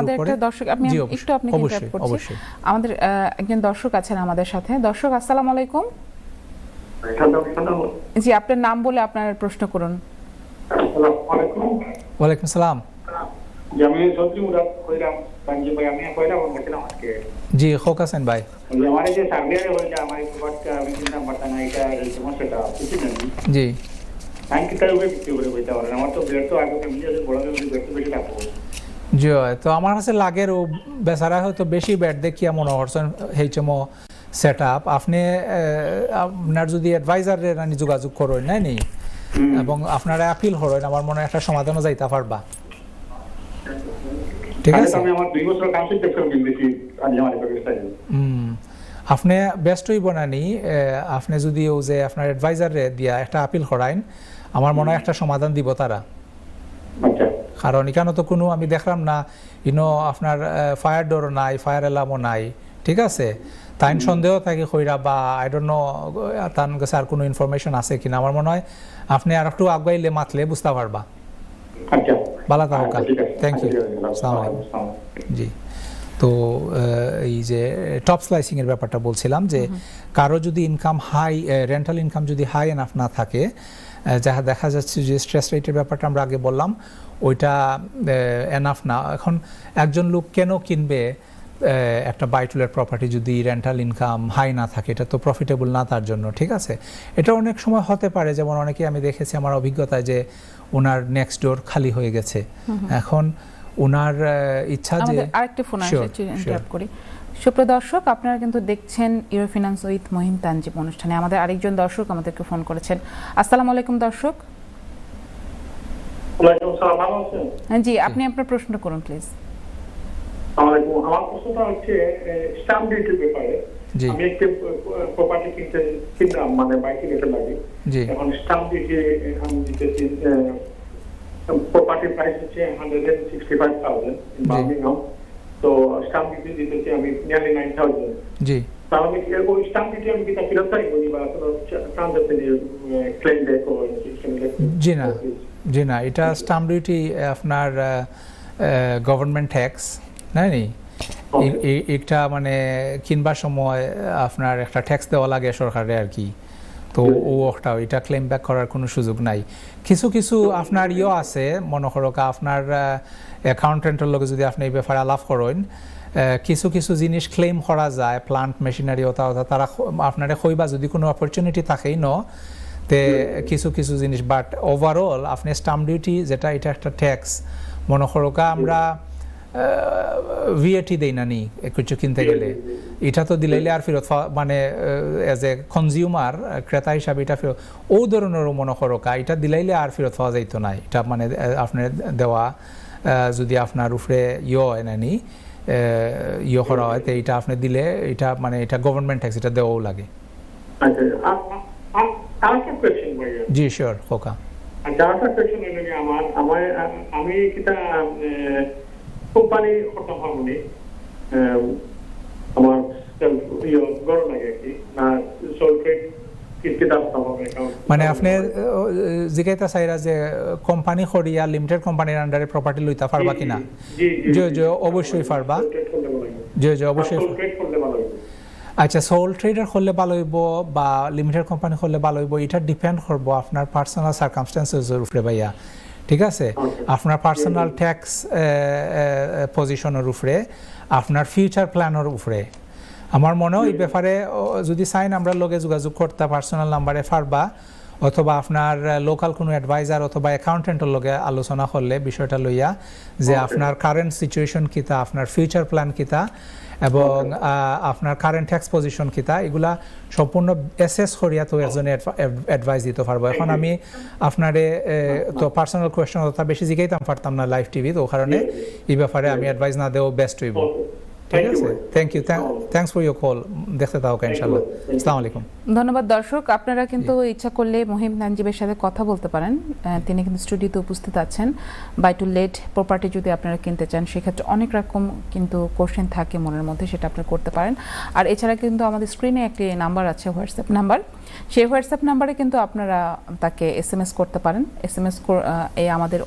আমাদের উপরে একটা দর্শক আপনি একটু আপনাকে ইন্টারাপ্ট করছি অবশ্যই আমাদের একজন দর্শক আছেন আমাদের সাথে দর্শক আসসালামু আলাইকুম জি আপনার নাম বলে আপনার প্রশ্ন করুন ওয়ালাইকুম সালাম আমি চৌধুরী মুরাদ কইরাম তানজি ভাই আমি কইরা বলছিলাম আজকে জি হোকাসেন ভাই আমার যে সার্ভিয়ারে হইছে আমার প্রোডাক্টটা আমি চিন্তা করতে না এটা এই সমস্যাটা কিছু নেই জি আমি কি তাই বিক্রি করে বইতে পারেন আমার তো বের তো আগে মিলে যে বড় বড় বেশি বেশি রাখবো জি তো আমার কাছে লাগের ও বেচারা হয়তো বেশি ব্যাট দেখিয়া মনে হরছেন হেইচমো সেটআপ আপনি আপনার যদি অ্যাডভাইজারের আনি যোগাযোগ করেন নাই এবং আপনারা আপিল করেন আমার মনে একটা সমাধানও যাইতা পারবা ঠিক আছে আমি আমার 2 বছর কাজ করতে গেছি আজ আমার ব্যবস্থা আপনি বেস্ট হইব না নি আপনি যদি ও যে আপনার অ্যাডভাইজারে দিয়া একটা আপিল করাইন আমার মনে হয় একটা সমাধান দিব তারা আচ্ছা কারণ এখানে তো কোনো আমি দেখলাম না আপনার ফায়ার ডোর নাই ফায়ার অ্যালার্মও নাই ঠিক আছে তাইন সন্দেহ থাকে কইরা বা আই ডোন্ট নো তার কাছে আর কোনো ইনফরমেশন আছে কিনা আমার মনে হয় আপনি আর একটু আগাইলে মাতলে বুঝতে পারবা আচ্ছা ভালো থাকুক থ্যাংক ইউ আসসালামু আলাইকুম জি তো এই যে টপ স্লাইসিং এর ব্যাপারটা বলছিলাম যে কারো যদি ইনকাম হাই রেন্টাল ইনকাম যদি হাই এনাফ না থাকে যা দেখা যাচ্ছে যে স্ট্রেস রেটের ব্যাপারটা আমরা আগে বললাম ওইটা এনাফ না এখন একজন লোক কেন কিনবে একটা বাই টু লেট প্রপার্টি যদি রেন্টাল ইনকাম হাই না থাকে এটা তো প্রফিটেবল না তার জন্য ঠিক আছে এটা অনেক সময় হতে পারে যেমন অনেকে আমি দেখেছি আমার অভিজ্ঞতায় যে ওনার নেক্সট ডোর খালি হয়ে গেছে এখন ওনার ইচ্ছা যে আরেকটা ফোন আসছে ইন্টারাপ্ট করি সুপ্রিয় দর্শক আপনারা কিন্তু দেখছেন ইউরোফিন্যান্স উইথ মহিম তানজিব অনুষ্ঠানে আমাদের আরেকজন দর্শক আমাদেরকে ফোন করেছেন আসসালামু আলাইকুম দর্শক ওয়ালাইকুম সালাম ভালো আছেন জি আপনি আপনার প্রশ্ন করুন প্লিজ আমার প্রশ্নটা হচ্ছে স্ট্যাম্প ডিউটির ব্যাপারে আমি একটা প্রপার্টি কিনলাম মানে বাইকে রেখে লাগে এখন স্ট্যাম্প ডিউটি আমি দিতেছি প্রপার্টি প্রাইস হচ্ছে 165,000 ইন বার্মিংহাম তো স্ট্যাম্প ডিউটি দিতেছি আমি নিয়ারলি 9,000 জি তাহলে ওই স্ট্যাম্প ডিউটি আমি কি ফেরত পাইবো বা কোনো ট্রানজাকশনে ক্লেম ব্যাক ও জি না এটা স্ট্যাম্প ডিউটি আপনার গভর্নমেন্ট ট্যাক্স নাই একটা মানে কিনবার সময় আপনার একটা ট্যাক্স দেওয়া লাগে সরকারে আর কি তো ওটা এটা ক্লেম ব্যাক করার কোনো সুযোগ নাই কিছু কিছু আপনার আছে মনে করো আপনার অ্যাকাউন্টেন্টের লগে যদি আপনি এই ব্যাপারে আলাপ করেন কিছু কিছু জিনিস ক্লেম করা যায় প্লান্ট মেশিনারি ওটা তারা আপনারে কইবা যদি কোনো অপরচুনিটি থাকেই তে কিছু কিছু জিনিস বাট ওভারঅল আপনি স্ট্যাম্প ডিউটি যেটা এটা একটা ট্যাক্স মনে করো আমরা ভিএটি দেই না নি কিছু কিনতে গেলে এটা তো দিলাইলে আর ফেরত মানে এজ এ কনজিউমার ক্রেতা হিসাবে এটা ফেরত ও ধরনের মনে করো এটা দিলাইলে আর ফেরত পাওয়া যাইতো না এটা মানে আপনার দেওয়া যদি আপনার উপরে এনানি করা হয় তো এটা আপনি দিলে এটা মানে এটা গভর্নমেন্ট ট্যাক্স এটা দেওয়াও লাগে জি শিওর খোকা আমি কিটা কোম্পানি করতে পারবনি আমার গড় লাগে কি না সোলফেট মানে আপনি জিজ্ঞাসা চাইরা যে কোম্পানি করিয়া লিমিটেড কোম্পানির আন্ডারে প্রপার্টি লইতা পারবা কিনা জি অবশ্যই পারবা জি অবশ্যই আচ্ছা সোল ট্রেডার করলে ভালো হইব বা লিমিটেড কোম্পানি করলে ভালো হইব এটা ডিপেন্ড করব আপনার পার্সোনাল সার্কামস্ট্যান্সেসের উপরে ভাইয়া ঠিক আছে আপনার পার্সোনাল ট্যাক্স পজিশনের উপরে আপনার ফিউচার প্ল্যানের উপরে আমার মনে হয় এই ব্যাপারে যদি চাইন আমরা লগে যোগাযোগ করতে পার্সোনাল নাম্বারে পারবা অথবা আপনার লোকাল কোনো অ্যাডভাইজার অথবা অ্যাকাউন্টেন্টের লগে আলোচনা করলে বিষয়টা লইয়া যে আপনার কারেন্ট সিচুয়েশন কিতা আপনার ফিউচার প্ল্যান কিতা এবং আপনার কারেন্ট ট্যাক্স পজিশন কিতা এগুলা সম্পূর্ণ অ্যাসেস করিয়া তো একজন অ্যাডভাইস দিতে পারবো এখন আমি আপনারে তো পার্সোনাল কোয়েশ্চন অথবা বেশি জিজ্ঞাইতাম পারতাম না লাইভ টিভি তো কারণে এই ব্যাপারে আমি অ্যাডভাইস না দেওয়া বেস্ট হইব ঠিক আছে thank you thanks for your call দেখতে থাকুক ইনশাআল্লাহ আসসালামু আলাইকুম ধন্যবাদ দর্শক আপনারা কিন্তু ইচ্ছা করলে মহিম তানজিবের সাথে কথা বলতে পারেন তিনি কিন্তু স্টুডিওতে উপস্থিত আছেন বাই টু লেট প্রপার্টি যদি আপনারা কিনতে চান সেক্ষেত্রে অনেক রকম কিন্তু কোশ্চেন থাকে মনের মধ্যে সেটা আপনারা করতে পারেন আর এছাড়া কিন্তু আমাদের স্ক্রিনে একটি নাম্বার আছে হোয়াটসঅ্যাপ নাম্বার সেই হোয়াটসঅ্যাপ নাম্বারে কিন্তু আপনারা তাকে এসএমএস করতে পারেন এসএমএস আমাদের